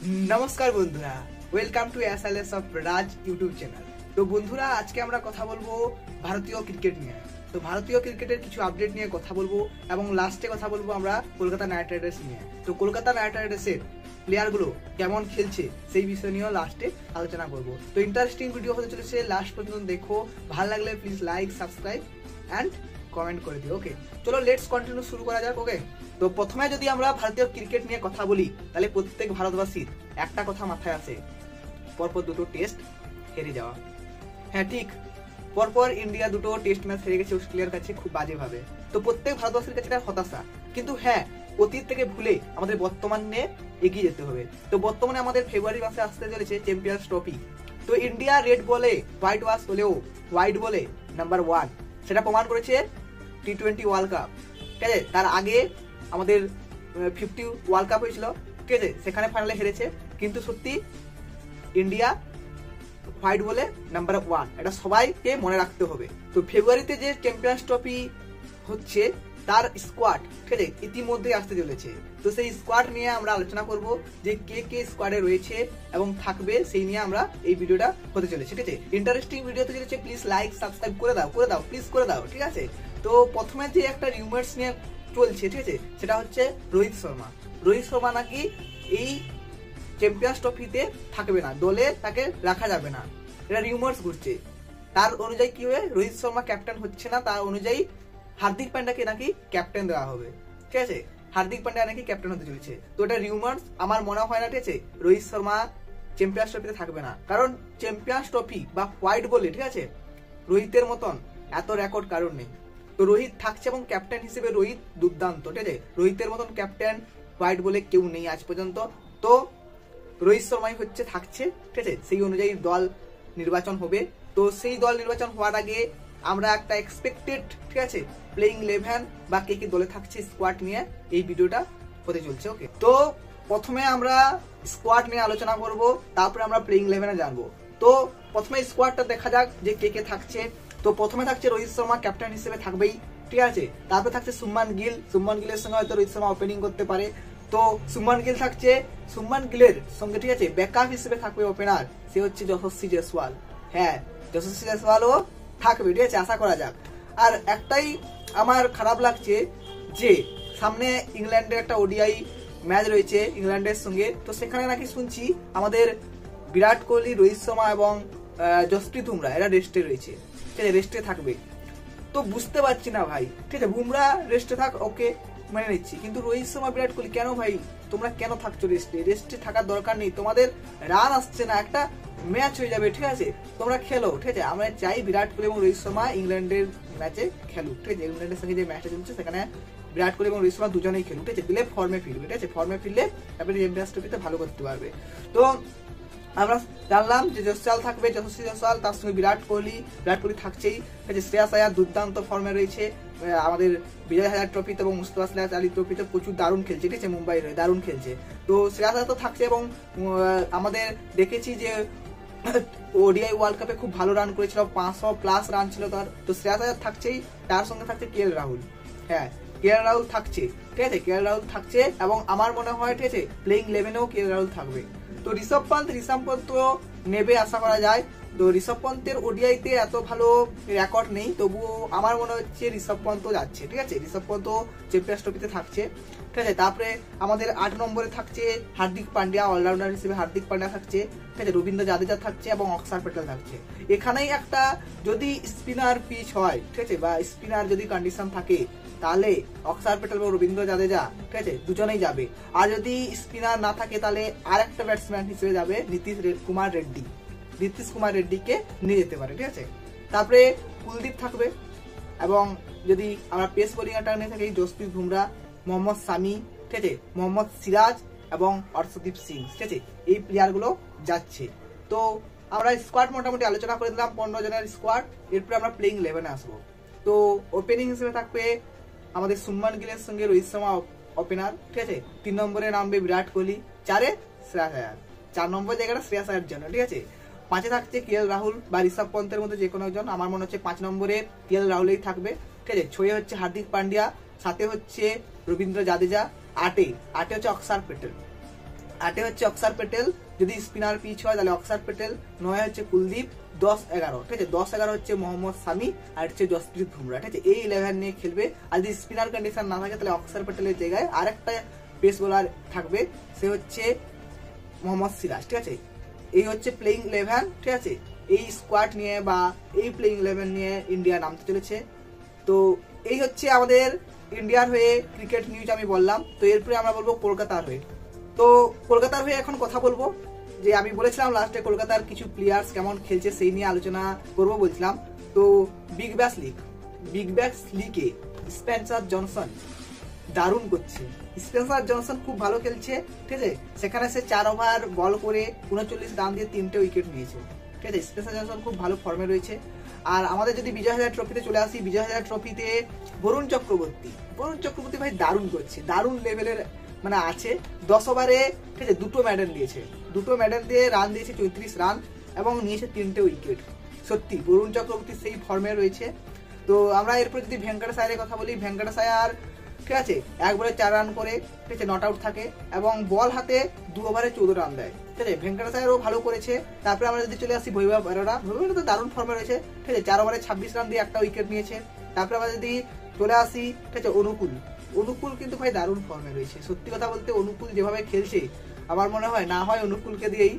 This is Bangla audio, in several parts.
नमस्कार बंधुरा welcome to SLS of Raj YouTube channel. तो बंधुरा आज के আমরা কথা বলবো ভারতীয় ক্রিকেট নিয়ে। তো ভারতীয় ক্রিকেটের কিছু আপডেট নিয়ে কথা বলবো এবং লাস্টে কথা বলবো আমরা কলকাতা নাইট রাইডার্স নিয়ে। তো কলকাতা নাইট রাইডার্সের প্লেয়ারগুলো কেমন খেলছে সেই বিষয় নিয়ে লাস্টে আলোচনা করব। তো ইন্টারেস্টিং ভিডিও হতে চলেছে, লাস্ট পর্যন্ত দেখো। ভালো লাগলে please like, subscribe and comment করে দিও। ওকে, চলো লেটস কন্টিনিউ শুরু করা যাক। ওকে, তো প্রথমে যদি আমরা ভারতীয় ক্রিকেট নিয়ে কথা বলি তাহলে প্রত্যেক ভারতবাসীর একটা কথা মাথায় আসে, পরপর দুটো টেস্ট হেরে যাওয়া। হ্যাঁ ঠিক, পরপর ইন্ডিয়া দুটো টেস্ট ম্যাচ হেরে গেছে অস্ট্রেলিয়ার কাছে খুব বাজে ভাবে। তো প্রত্যেক ভারতবাসীর কাছে এটা হতাশা, কিন্তু হ্যাঁ অতীত থেকে ভুলে আমাদের বর্তমানে এগিয়ে যেতে হবে। তো বর্তমানে আমাদের ফেব্রুয়ারি মাসে আসতে চলেছে চ্যাম্পিয়ন্স ট্রফি। তো ইন্ডিয়া রেড বলে হোয়াইট ওয়াশ হলেও হোয়াইট বলে নাম্বার 1 সেটা প্রমাণ করেছে টি20 ওয়ার্ল্ড কাপ। ঠিক আছে, তার আগে আমাদের 50 ওয়ার্ল্ড কাপ হয়েছিল, ঠিক আছে, সেখানে ফাইনালে হেরেছে। কিন্তু সত্যি ইন্ডিয়া হোয়াইট বলে নাম্বার 1, এটা সবাইকে মনে রাখতে হবে। তো ফেব্রুয়ারিতে যে চ্যাম্পিয়ন্স ট্রফি হচ্ছে তার স্কোয়াড, ঠিক আছে, ইতিমধ্যে আসতে চলেছে। তো সেই স্কোয়াড নিয়ে আমরা আলোচনা করব, যে কে কে স্কোয়াডে রয়েছে এবং থাকবে সেই নিয়ে আমরা এই ভিডিওটা হতে চলেছে। ঠিক আছে, ইন্টারেস্টিং ভিডিও হতে চলেছে, প্লিজ লাইক সাবস্ক্রাইব করে দাও প্লিজ করে দাও। ঠিক আছে, তো প্রথমে যে একটা রিউমার্স নিয়ে চলছে, ঠিক আছে, সেটা হচ্ছে রোহিত শর্মা নাকি এই চ্যাম্পিয়ন্স ট্রফিতে থাকবে না, দলে তাকে রাখা যাবে না, এটা রিউমার্স ঘুরছে। তার অনুযায়ী কি হবে, রোহিত শর্মা ক্যাপ্টেন হচ্ছে না, তার অনুযায়ী হার্দিক পান্ডাকে নাকি ক্যাপ্টেন দেওয়া হবে। ঠিক আছে, হার্দিক পান্ডা নাকি ক্যাপ্টেন হতে চলেছে। তো এটা রিউমার্স, আমার মনে হয় না ঠিক আছে রোহিত শর্মা চ্যাম্পিয়ন্স ট্রফিতে থাকবে না, কারণ চ্যাম্পিয়ন্স ট্রফি বা হোয়াইট বলে, ঠিক আছে, রোহিতের মতন এত রেকর্ড কারণ নেই। তো রোহিত থাকছে এবং ক্যাপ্টেন হিসেবে রোহিত দুর্দান্ত। ঠিক আছে, রোহিতের মতন ক্যাপ্টেন হোয়াইট বলে কেউ নেই আজ পর্যন্ত। তো রোহিত শর্মাই হচ্ছে থাকছে, ঠিক আছে, সেই অনুযায়ী দল নির্বাচন হবে। তো সেই দল নির্বাচন হওয়ার আগে আমরা একটা এক্সপেক্টেড, ঠিক আছে, প্লেইং 11 বা কে কে দলে থাকছে স্কোয়াড নিয়ে এই ভিডিওটা হতে চলছে। ওকে, তো প্রথমে আমরা স্কোয়াড নিয়ে আলোচনা করব, তারপরে আমরা প্লেইং 11 জানবো। তো প্রথমে স্কোয়াডটা দেখা যাক যে কে কে থাকছে। তো প্রথমে থাকছে রোহিত শর্মা, ক্যাপ্টেন হিসেবে থাকবেই, ঠিক আছে। তারপরে থাকছে শুভমান গিলের সঙ্গে হয়তো রোহিত শর্মা ওপেনিং করতে পারে। তো শুভমান গিল থাকছে, শুভমান গিলের সঙ্গে, ঠিক আছে, ব্যাকআপ হিসেবে থাকবে ওপেনার, সে হচ্ছে যশস্বী জয়সওয়াল। হ্যাঁ, যশস্বী জয়সওয়ালও থাকবে, ঠিক আছে, আশা করা যাক। আর একটাই আমার খারাপ লাগছে যে সামনে ইংল্যান্ডের একটা ওডিআই ম্যাচ রয়েছে ইংল্যান্ডের সঙ্গে। তো সেখানে নাকি শুনছি আমাদের বিরাট কোহলি, রোহিত শর্মা এবং জসপ্রীত বুমরা এরা রেস্টে রয়েছে, ঠিক আছে, রেস্টে থাকবে। তো বুঝতে পারছি না ভাই, ঠিক আছে, বুমরা রেস্টে থাক, ওকে মেনে নিচ্ছি, কিন্তু রোহিত শর্মা, বিরাট কোহলি কেন ভাই তোমরা কেন থাকছো রেস্টে থাকার দরকার নেই, তোমাদের রান আসছে না, একটা ম্যাচ হয়ে যাবে, ঠিক আছে, তোমরা খেলো। ঠিক আছে, আমরা চাই বিরাট কোহলি এবং রোহিত শর্মা ইংল্যান্ডের ম্যাচে খেলুক, ঠিক আছে, ইংল্যান্ডের সঙ্গে যে ম্যাচটা চলছে সেখানে বিরাট কোহলি এবং রোহিত শর্মা দুজনেই খেলুক, ঠিক আছে, দিলে ফর্মে ফিরবে, ঠিক আছে, ফর্মে ফিরলে তারপরে চ্যাম্পিয়ন্স ট্রফিতে ভালো করতে পারবে। তো আমরা জানলাম যে জয়সওয়াল থাকবে, যশস্বী জয়সওয়াল, তার সঙ্গে বিরাট কোহলি থাকছেই, ঠিক আছে, শ্রেয়াস আয়ার দুর্দান্ত ফর্মে রয়েছে, আমাদের বিজয় হাজার ট্রফিতে এবং মুস্তাফা সিরাজ আলী ট্রফিতে প্রচুর দারুণ খেলছে, ঠিক আছে, মুম্বাইয়ের হয়ে দারুণ খেলছে। তো শ্রেয়াস আয়ার তো থাকছে এবং আমাদের দেখেছি যে ওডিআই ওয়ার্ল্ড কাপে খুব ভালো রান করেছিল, 500+ রান ছিল তার। তো শ্রেয়াস আয়ার থাকছেই, তার সঙ্গে থাকছে কেএল রাহুল। হ্যাঁ, কেএল রাহুল থাকছে, ঠিক আছে, কেএল রাহুল থাকছে এবং আমার মনে হয়, ঠিক আছে, প্লেইং 11-এও কেএল রাহুল থাকবে। তো ঋষভ পন্ত নেবে আশা করা যায়। তো ঋষভ পন্তের ওডিআইতে এত ভালো রেকর্ড নেই, তবুও আমার মনে হচ্ছে ঋষভ পন্ত যাচ্ছে, ঠিক আছে, ঋষভ পন্ত চ্যাম্পিয়ন্স ট্রফিতে থাকছে, ঠিক আছে। তারপরে আমাদের 8 নম্বরে থাকছে হার্দিক পান্ডিয়া, অলরাউন্ডার হিসেবে হার্দিক পান্ডিয়া থাকছে, ঠিক আছে, রবীন্দ্র জাদেজা থাকছে এবং অক্ষর প্যাটেল থাকছে। এখানেই একটা যদি স্পিনার পিচ হয়, ঠিক আছে, বা স্পিনার যদি কন্ডিশন থাকে তাহলে অক্ষর প্যাটেল এবং রবীন্দ্র জাদেজা, ঠিক আছে, দুজনেই যাবে। আর যদি স্পিনার না থাকে তাহলে আর একটা ব্যাটসম্যান হিসেবে যাবে নীতিশ কুমার রেড্ডিকে নিয়ে যেতে পারে, ঠিক আছে। তারপরে কুলদীপ থাকবে এবং যদি আমরা পেস বোলিং অ্যাটাক নিয়ে থাকি জসপ্রীত বুমরা, মোহাম্মদ শামি, ঠিক আছে, মোহাম্মদ সিরাজ এবং অর্শদীপ সিং, ঠিক আছে, এই প্লেয়ারগুলো যাচ্ছে। তো আমরা স্কোয়াড মোটামুটি আলোচনা করে দিলাম, 15 জনের স্কোয়াড। এরপরে আমরা প্লেইং 11-এ আসবো। তো ওপেনিং হিসেবে থাকবে আমাদের শুভমান গিলের সঙ্গে রোহিত শর্মা ওপেনার, ঠিক আছে, 3 নম্বরে নামবে বিরাট কোহলি, 4-এ শ্রেয়াস আয়ার, 4 নম্বর জায়গাটা শ্রেয়াস আয়ার জন্য, ঠিক আছে। 5-এ থাকছে কেএল রাহুল বা ঋষভ পন্তের মধ্যে যে কোনো একজন, আমার মনে হচ্ছে 5 নম্বরে কেএল রাহুলই থাকবে, ঠিক আছে। 6-এ হচ্ছে হার্দিক পান্ডিয়া, 7-এ হচ্ছে রবীন্দ্র জাদেজা, 8-এ হচ্ছে অক্ষর প্যাটেল। 8 হচ্ছে অক্ষর প্যাটেল, যদি স্পিনার পিচ হয় তাহলে অক্ষর প্যাটেল। 9 হচ্ছে কুলদীপ। 10-11, ঠিক আছে, 10-11 হচ্ছে মোহাম্মদ সামি আর হচ্ছে জসপ্রীত বুমরা, ঠিক আছে। এই 11 নিয়ে খেলবে। আর যদি স্পিনার কন্ডিশন না থাকে তাহলে অক্ষর প্যাটেলের জায়গায় আরেকটা পেস বোলার থাকবে, সে হচ্ছে মোহাম্মদ সিরাজ, ঠিক আছে। এই হচ্ছে প্লেইং 11, ঠিক আছে। এই স্কোয়াড নিয়ে বা এই প্লেইং 11 নিয়ে ইন্ডিয়া নামতে চলেছে। তো এই হচ্ছে আমাদের ইন্ডিয়ার হয়ে ক্রিকেট নিউজ আমি বললাম। তো এরপরে আমরা বলবো কলকাতার হয়ে। তো কলকাতার হয়ে এখন কথা বলবো যে আমি বলেছিলাম লাস্টে কলকাতার কিছু প্লেয়ার্স কেমন খেলছে সেই নিয়ে আলোচনা করবো বলছিলাম। তো বিগ ব্যাশ লিগে স্পেন্সার জনসন দারুণ করছে। স্পেন্সার জনসন খুব ভালো খেলছে, ঠিক আছে। সেখানে সে 4 ওভার বল করে 39 রান দিয়ে 3টে উইকেট নিয়েছে, ঠিক আছে। স্পেন্সার জনসন খুব ভালো ফর্মে রয়েছে। আর আমাদের যদি বিজয় হাজার ট্রফিতে চলে আসি, বিজয় হাজার ট্রফিতে বরুণ চক্রবর্তী ভাই দারুণ করছে, দারুণ লেভেলের মানে আছে। 10 ওভারে, ঠিক আছে, 2টো মেডেল দিয়েছে, 2টো মেডেল দিয়ে রান দিয়েছে 34 রান এবং নিয়েছে 3টে উইকেট। সত্যি বরুণ চক্রবর্তী সেই ফর্মে রয়েছে। তো আমরা এরপর যদি ভেঙ্কটেশ আয়ারের কথা বলি, ভেঙ্কটেশ আয়ার, ঠিক আছে, 1 বলে 4 রান করে, ঠিক আছে, নট আউট থাকে এবং বল হাতে 2 ওভারে 14 রান দেয়, ঠিক আছে। ভেঙ্কটেশ আয়ারও ভালো করেছে। তারপরে আমরা যদি চলে আসি বৈভব অরোরা তো দারুণ ফর্মে রয়েছে, ঠিক আছে। 4 ওভারে 26 রান দিয়ে 1টা উইকেট নিয়েছে। তারপরে আমরা যদি চলে আসি, ঠিক আছে, অনুকূল কিন্তু ভাই দারুণ ফর্মে রয়েছে। সত্যি কথা বলতে অনুকূল যেভাবে খেলছে আমার মনে হয় না হয় অনুকূলকে দিয়েই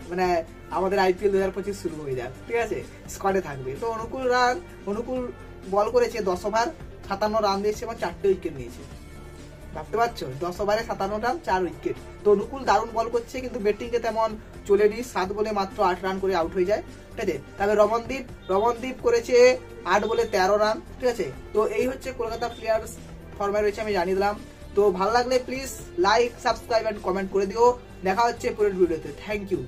মানে আমাদের IPL 2025 শুরু হয়ে যাক, ঠিক আছে, স্কোয়াডে থাকবে। তো অনুকূল বল করেছে 10 ওভার 57 রান দিয়েছে এবং 4টে উইকেট নিয়েছে। ভাবতে পারছো, 10 ওভারে 57 রান 4 উইকেট। তো অনুকূল দারুণ বল করছে, কিন্তু ব্যাটিংয়ে তেমন চলেনি। 7 বলে মাত্র 8 রান করে আউট হয়ে যায়, ঠিক আছে। তবে রমনদীপ করেছে 8 বলে 13 রান, ঠিক আছে। তো এই হচ্ছে কলকাতা প্লেয়ার্স ফর্মে রয়েছে, আমি জানিয়ে দিলাম। তো ভালো লাগলে please like, subscribe and comment করে দিও। দেখা হচ্ছে পরের ভিডিওতে। Thank you.